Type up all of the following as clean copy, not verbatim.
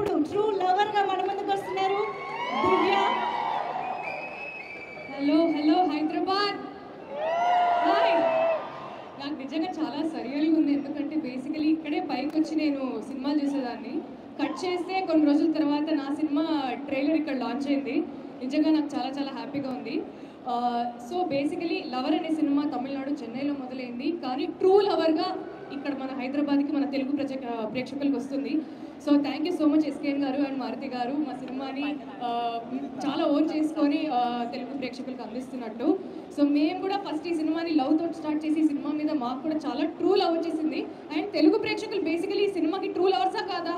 ఇప్పుడు true lover గా మన ముందుకు వస్తున్నారు Divya. Hello hello Hyderabad. Hi. నాకు నిజంగా చాలా సరియల్గా ఉంది, ఎందుకంటే బేసికలీ ఇక్కడే పైకి వచ్చి నేను సినిమాలు చేసేదాన్ని. కట్ చేస్తే కొన్ని రోజుల తర్వాత నా సినిమా ట్రైలర్ ఇక్కడ లాంచ్ అయింది. నిజంగా నాకు చాలా చాలా హ్యాపీగా ఉంది. సో బేసికలీ లవర్ అనే సినిమా తమిళనాడు చెన్నైలో మొదలైంది, కానీ ట్రూ లవర్గా ఇక్కడ మన హైదరాబాద్కి మన తెలుగు ప్రేక్షకులకు వస్తుంది. So thank you so much SKN గారు అండ్ మారుతి గారు మా సినిమాని చాలా ఓన్ చేసుకొని తెలుగు ప్రేక్షకులకు అందిస్తున్నట్టు. సో మేము కూడా ఫస్ట్ ఈ సినిమాని లవ్ తోటి స్టార్ట్ చేసి ఈ సినిమా మీద మాకు కూడా చాలా ట్రూ లవ్ వచ్చేసింది. అండ్ తెలుగు ప్రేక్షకులు బేసికలీ ఈ సినిమాకి ట్రూ లవర్సా కాదా?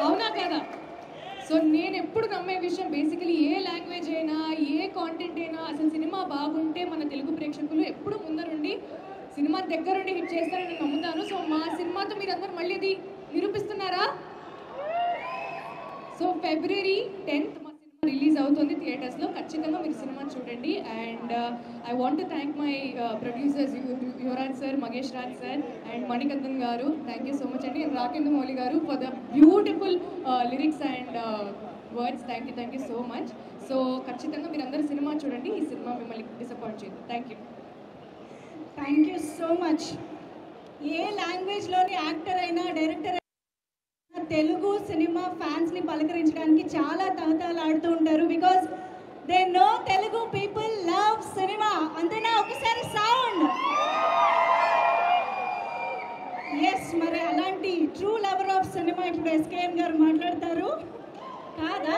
అవునా కదా? సో నేను ఎప్పుడు నమ్మే విషయం, బేసికలీ ఏ లాంగ్వేజ్ అయినా ఏ కాంటెంట్ అయినా అసలు సినిమా బాగుంటే మన తెలుగు ప్రేక్షకులు ఎప్పుడు ముందరుండి సినిమా దగ్గరుండి హిట్ చేస్తారని నమ్ముతాను. సో మా సినిమాతో మీరందరూ మళ్ళీ ఇది నిరూపిస్తున్నారా? సో February 10th మా సినిమా రిలీజ్ అవుతుంది థియేటర్స్లో. ఖచ్చితంగా మీరు సినిమా చూడండి. And I want to thank my producers Yuvraj sir, Magesh Raj sir and Manikandan గారు. థ్యాంక్ యూ సో మచ్ అండి. రాకేంద్ర మౌలి గారు for the beautiful lyrics and words. Thank you so much. So ఖచ్చితంగా మీరు అందరూ సినిమా చూడండి. ఈ సినిమా మిమ్మల్ని డిసప్పాయింట్ చేయదు. Thank you so much. ఏ లాంగ్వేజ్లోని యాక్టర్ అయినా డైరెక్టర్ అయినా తెలుగు సినిమా ఫ్యాన్స్ని పలకరించడానికి చాలా తహతహలాడుతూ ఉంటారు. Because they know Telugu people love cinema. అంతేనా? ఒకసారి సౌండ్. ఎస్, మరి అలాంటి ట్రూ లవర్ ఆఫ్ సినిమా ఇప్పుడు ఎస్కేఎన్ గారు మాట్లాడతారు కాదా?